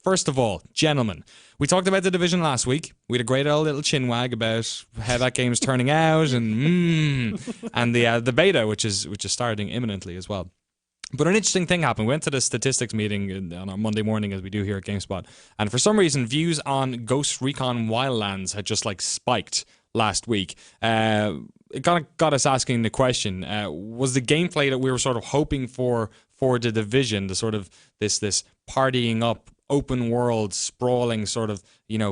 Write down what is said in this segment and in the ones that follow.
First of all, gentlemen, we talked about The Division last week. We had a great old little chinwag about how that game's turning out and the beta, which is starting imminently as well. But an interesting thing happened. We went to the statistics meeting on our Monday morning, as we do here at GameSpot, and for some reason, views on Ghost Recon Wildlands had just like spiked last week. It kind of got us asking the question: was the gameplay that we were sort of hoping for The Division, the sort of this partying up, open world, sprawling sort of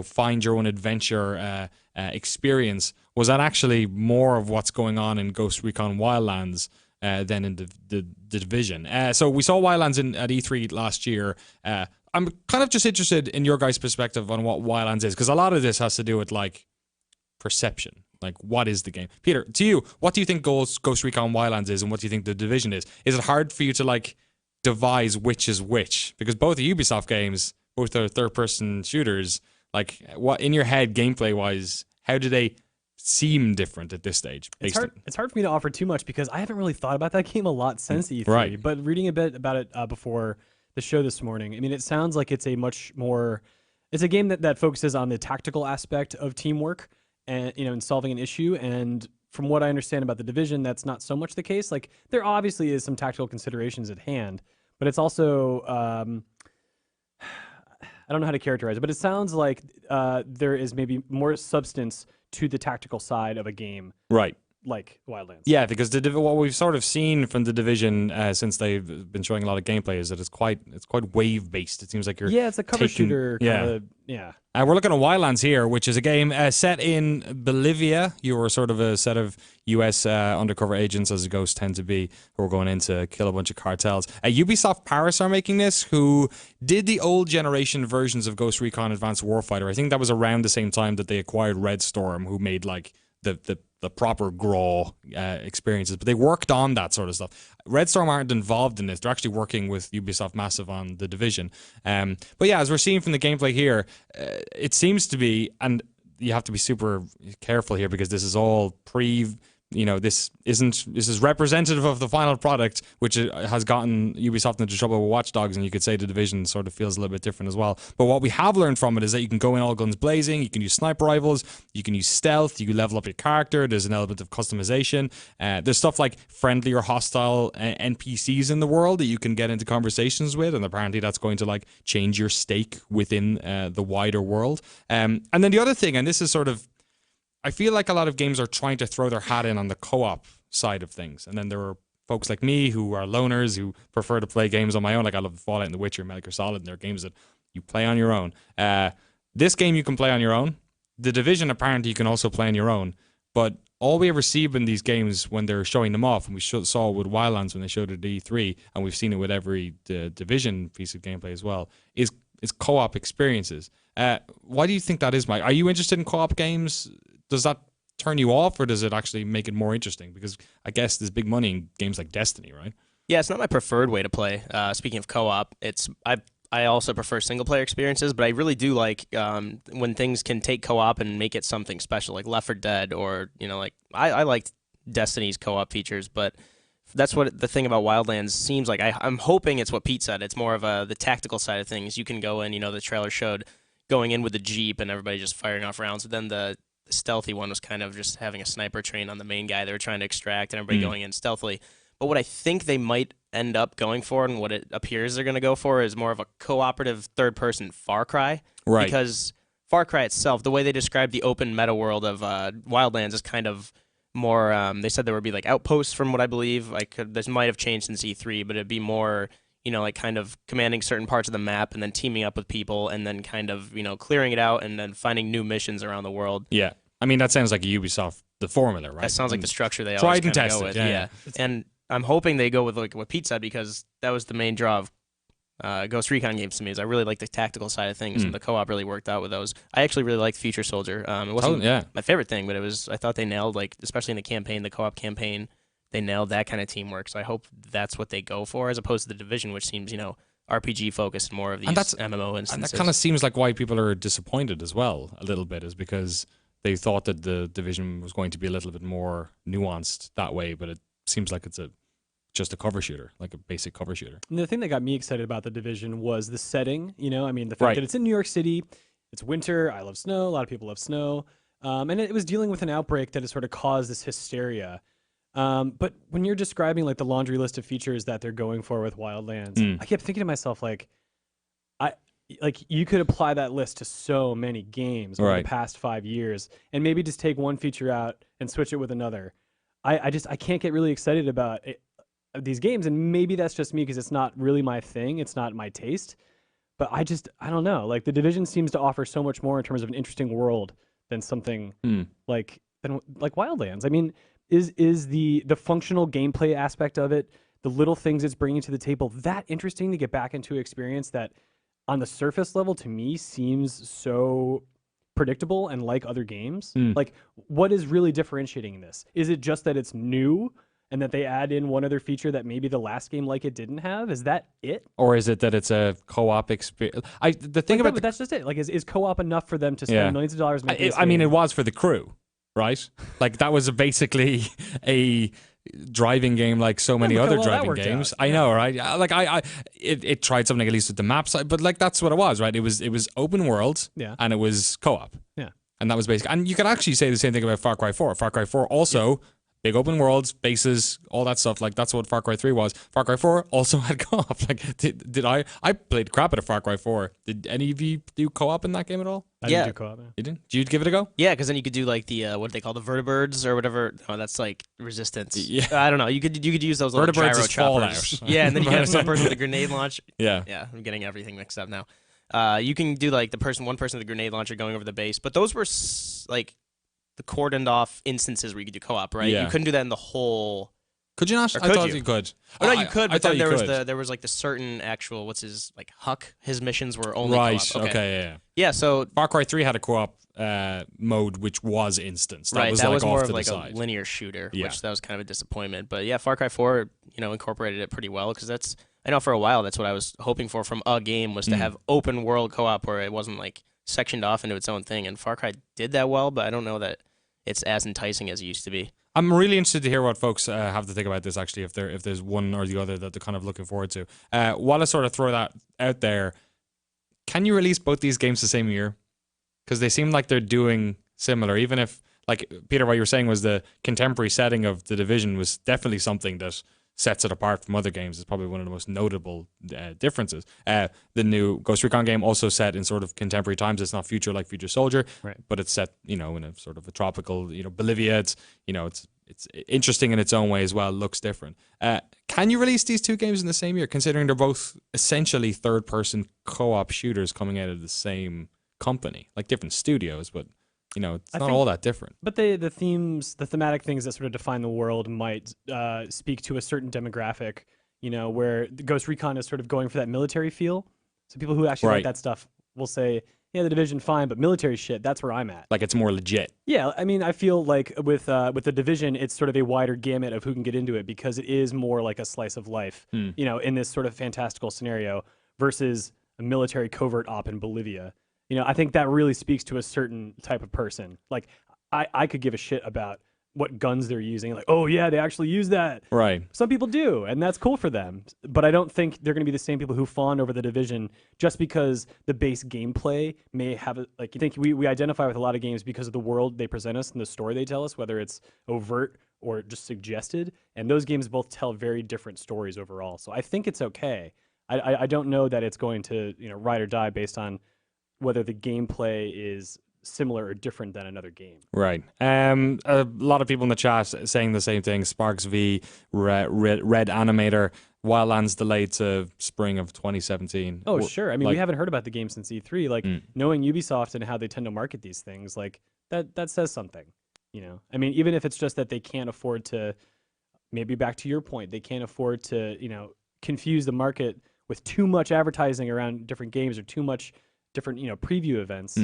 find your own adventure experience, was that actually more of what's going on in Ghost Recon Wildlands than in the Division? So we saw Wildlands at E3 last year. I'm kind of just interested in your guys' perspective on what Wildlands is, because a lot of this has to do with like perception. Like, what is the game? Peter, to you, what do you think Ghost Recon Wildlands is, and what do you think the Division is? Is it hard for you to like devise which is which? Because both the Ubisoft games, both are third-person shooters. Like, what in your head, gameplay-wise, how do they seem different at this stage? It's hard for me to offer too much because I haven't really thought about that game a lot since E3. Right. But reading a bit about it before the show this morning, I mean, it sounds like it's a much more... It's a game that focuses on the tactical aspect of teamwork and in solving an issue. And from what I understand about the Division, that's not so much the case. Like, there obviously is some tactical considerations at hand, but it's also I don't know how to characterize it, but it sounds like there is maybe more substance to the tactical side of a game, right? Like Wildlands. Yeah, because what we've sort of seen from the Division since they've been showing a lot of gameplay is that it's quite wave based. It seems like you're it's a cover shooter. Yeah. We're looking at Wildlands here, which is a game set in Bolivia. You were sort of a set of U.S. undercover agents, as the ghosts tend to be, who are going in to kill a bunch of cartels. Ubisoft Paris are making this, who did the old generation versions of Ghost Recon Advanced Warfighter. I think that was around the same time that they acquired Red Storm, who made like the proper GRAW experiences, but they worked on that sort of stuff. Red Storm aren't involved in this. They're actually working with Ubisoft Massive on the Division. But yeah, as we're seeing from the gameplay here, it seems to be, and you have to be super careful here because this is all this is representative of the final product, which has gotten Ubisoft into trouble with Watch Dogs, and you could say the Division sort of feels a little bit different as well. But what we have learned from it is that you can go in all guns blazing, you can use sniper rifles, you can use stealth, you can level up your character, there's an element of customization. There's stuff like friendly or hostile NPCs in the world that you can get into conversations with, and apparently that's going to like change your stake within the wider world. And then the other thing, and this is sort of, I feel like a lot of games are trying to throw their hat in on the co-op side of things. And then there are folks like me who are loners who prefer to play games on my own. Like I love Fallout and The Witcher, Metal Gear Solid, and they're games that you play on your own. This game you can play on your own. The Division, apparently, you can also play on your own. But all we ever see in these games when they're showing them off, and we saw with Wildlands when they showed it at E3, and we've seen it with every Division piece of gameplay as well, is co-op experiences. Why do you think that is, Mike? Are you interested in co-op games? Does that turn you off, or does it actually make it more interesting? Because I guess there's big money in games like Destiny, right? Yeah, it's not my preferred way to play. Speaking of co-op, I also prefer single-player experiences, but I really do like when things can take co-op and make it something special, like Left 4 Dead, or like I liked Destiny's co-op features, but that's what the thing about Wildlands seems like. I'm hoping it's what Pete said. It's more of the tactical side of things. You can go in, the trailer showed going in with the Jeep and everybody just firing off rounds, but then the stealthy one was kind of just having a sniper train on the main guy they were trying to extract and everybody going in stealthily. But what I think they might end up going for, and what it appears they're going to go for, is more of a cooperative third-person Far Cry. Right. Because Far Cry itself, the way they described the open meta world of Wildlands is kind of more, they said there would be like outposts from what I believe. This might have changed since E3, but it'd be more, like kind of commanding certain parts of the map and then teaming up with people and then kind of, clearing it out and then finding new missions around the world. Yeah. I mean, that sounds like a Ubisoft, the formula, right? That sounds like the structure they always kind of go with. Yeah. And I'm hoping they go with like what Pete said, because that was the main draw of Ghost Recon games to me. Is I really like the tactical side of things, and the co-op really worked out with those. I actually really liked Future Soldier. It wasn't my favorite thing, but I thought they nailed, like, especially in the campaign, the co-op campaign, they nailed that kind of teamwork. So I hope that's what they go for, as opposed to the Division, which seems, RPG focused, more of these MMO instances. And that kind of seems like why people are disappointed as well, a little bit, is because they thought that the Division was going to be a little bit more nuanced that way, but it seems like it's just a cover shooter, like a basic cover shooter. And the thing that got me excited about The Division was the setting. I mean, the fact that it's in New York City, it's winter. I love snow. A lot of people love snow. And it was dealing with an outbreak that has sort of caused this hysteria. But when you're describing like the laundry list of features that they're going for with Wildlands, I kept thinking to myself, like you could apply that list to so many games over the past 5 years, and maybe just take one feature out and switch it with another. I can't get really excited about these games, and maybe that's just me because it's not really my thing. It's not my taste. But I don't know. Like, The Division seems to offer so much more in terms of an interesting world than something like Wildlands. I mean, is the functional gameplay aspect of it, the little things it's bringing to the table, that interesting to get back into an experience that on the surface level to me seems so predictable and like other games? Like, what is really differentiating this? Is it just that it's new and that they add in one other feature that maybe the last game like it didn't have? Is that it? Or is it that it's a co-op experience? The thing about that's just it. Like, is co-op enough for them to spend millions of dollars making this I mean, game? it was for the crew, right? Like, that was basically a driving game like so many other driving games. I know, right? Like, it tried something at least with the map side, but like that's what it was, right? It was open world, and it was co-op, and that was basic. And you could actually say the same thing about Far Cry 4. Far Cry 4 also big open worlds, bases, all that stuff. Like, that's what Far Cry 3 was. Far Cry 4 also had co-op. Like, did I played crap at a Far Cry 4. Did any of you do co-op in that game at all? I didn't do co-op. You didn't? Did you give it a go? Yeah, because then you could do like the what do they call the vertibirds or whatever. Oh, that's like resistance. Yeah. I don't know. You could use those little Vertibirds gyro is choppers. Fallout. Yeah, and then you have some person with a grenade launch. Yeah. I'm getting everything mixed up now. You can do like one person with a grenade launcher going over the base, but those were like the cordoned off instances where you could do co-op, right? Yeah. You couldn't do that in the whole. Could you not? Or I could thought you? you could. Oh, no, you could. But then there was like the certain actual like Huck. His missions were only right. co-op. Okay. Yeah. Yeah. So Far Cry 3 had a co-op mode which was instance. That right, was that like was off more to of the like side. a linear shooter, Yeah. which that was kind of a disappointment. But yeah, Far Cry 4, incorporated it pretty well because I know for a while that's what I was hoping for from a game was to have open world co-op where it wasn't like sectioned off into its own thing. And Far Cry did that well, but I don't know that it's as enticing as it used to be. I'm really interested to hear what folks have to think about this, actually, if there's one or the other that they're kind of looking forward to. While I sort of throw that out there, can you release both these games the same year? Because they seem like they're doing similar, even if, like, Peter, what you were saying was the contemporary setting of The Division was definitely something that sets it apart from other games. It's probably one of the most notable differences. The new Ghost Recon game also set in sort of contemporary times. It's not future like Future Soldier, but it's set, in a sort of a tropical, Bolivia. It's interesting in its own way as well. It looks different. Can you release these two games in the same year, considering they're both essentially third-person co-op shooters coming out of the same company, like different studios, but it's not all that different. But the thematic things that sort of define the world might speak to a certain demographic, where the Ghost Recon is sort of going for that military feel. So people who actually like that stuff will say, yeah, The Division, fine, but military shit, that's where I'm at. Like, it's more legit. Yeah, I mean, I feel like with The Division, it's sort of a wider gamut of who can get into it because it is more like a slice of life, in this sort of fantastical scenario versus a military covert op in Bolivia. I think that really speaks to a certain type of person. Like, I could give a shit about what guns they're using. Like, oh yeah, they actually use that. Right. Some people do, and that's cool for them. But I don't think they're going to be the same people who fawn over The Division just because the base gameplay may have you think we identify with a lot of games because of the world they present us and the story they tell us, whether it's overt or just suggested. And those games both tell very different stories overall. So I think it's okay. I don't know that it's going to ride or die based on whether the gameplay is similar or different than another game. Right. A lot of people in the chat saying the same thing. Sparks V, Red Animator, Wildlands delayed to spring of 2017. Oh, sure. I mean, we haven't heard about the game since E3. Like, knowing Ubisoft and how they tend to market these things, like, that says something. I mean, even if it's just that they can't afford to, maybe back to your point, they can't afford to, confuse the market with too much advertising around different games or too much different, preview events.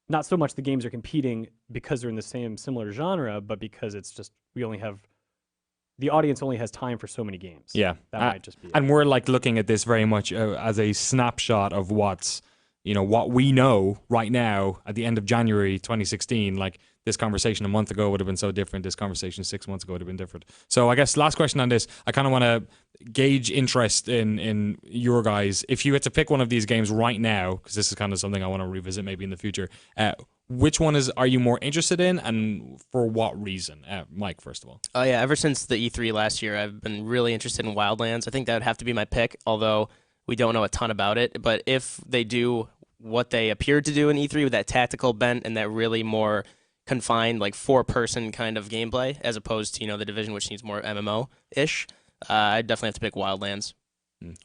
Not so much the games are competing because they're in the same similar genre, but because it's just the audience only has time for so many games. Yeah, that might just be it. And we're like looking at this very much as a snapshot of what's what we know right now at the end of January 2016. Like, this conversation a month ago would have been so different. This conversation 6 months ago would have been different. So I guess last question on this, I kind of want to gauge interest in your guys. If you had to pick one of these games right now, because this is kind of something I want to revisit maybe in the future, which one are you more interested in, and for what reason? Mike, first of all. Oh yeah, ever since the E3 last year, I've been really interested in Wildlands. I think that would have to be my pick, although we don't know a ton about it. But if they do what they appeared to do in E3 with that tactical bent and that really more confined, like 4-person kind of gameplay, as opposed to The Division, which needs more MMO-ish, I definitely have to pick Wildlands.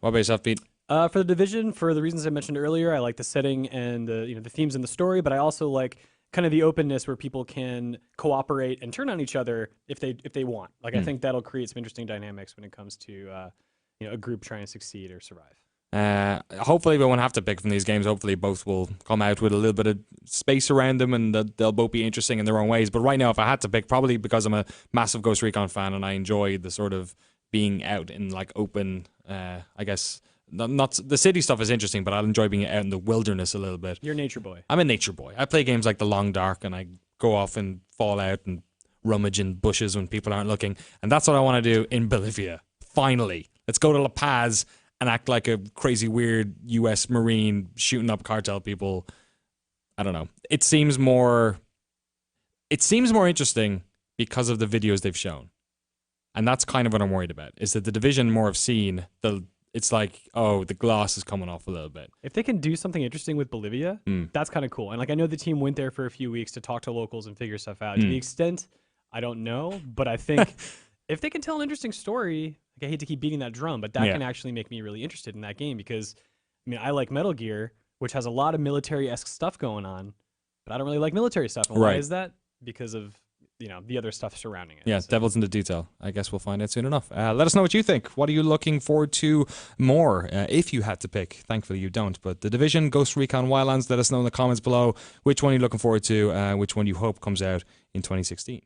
What about yourself, Pete? For The Division, for the reasons I mentioned earlier, I like the setting and the themes in the story, but I also like kind of the openness where people can cooperate and turn on each other if they want. Like I think that'll create some interesting dynamics when it comes to a group trying to succeed or survive. Hopefully we won't have to pick from these games. Hopefully both will come out with a little bit of space around them, and they'll both be interesting in their own ways. But right now, if I had to pick, probably because I'm a massive Ghost Recon fan and I enjoy the sort of being out in like open, I guess not the city stuff is interesting, but I enjoy being out in the wilderness a little bit. You're a nature boy. I'm a nature boy. I play games like The Long Dark, and I go off and fall out and rummage in bushes when people aren't looking, and that's what I want to do in Bolivia. Finally, let's go to La Paz and act like a crazy, weird U.S. Marine shooting up cartel people. I don't know. It seems more interesting because of the videos they've shown. And that's kind of what I'm worried about, is that The Division more have seen, it's like, oh, the gloss is coming off a little bit. If they can do something interesting with Bolivia, that's kind of cool. And like I know the team went there for a few weeks to talk to locals and figure stuff out. To the extent, I don't know, but I think if they can tell an interesting story, I hate to keep beating that drum, but that can actually make me really interested in that game because, I mean, I like Metal Gear, which has a lot of military-esque stuff going on, but I don't really like military stuff. And why is that? Because of, the other stuff surrounding it. Yeah, devil's in the detail. I guess we'll find out soon enough. Let us know what you think. What are you looking forward to more, if you had to pick? Thankfully, you don't. But The Division, Ghost Recon Wildlands, let us know in the comments below which one you're looking forward to, which one you hope comes out in 2016.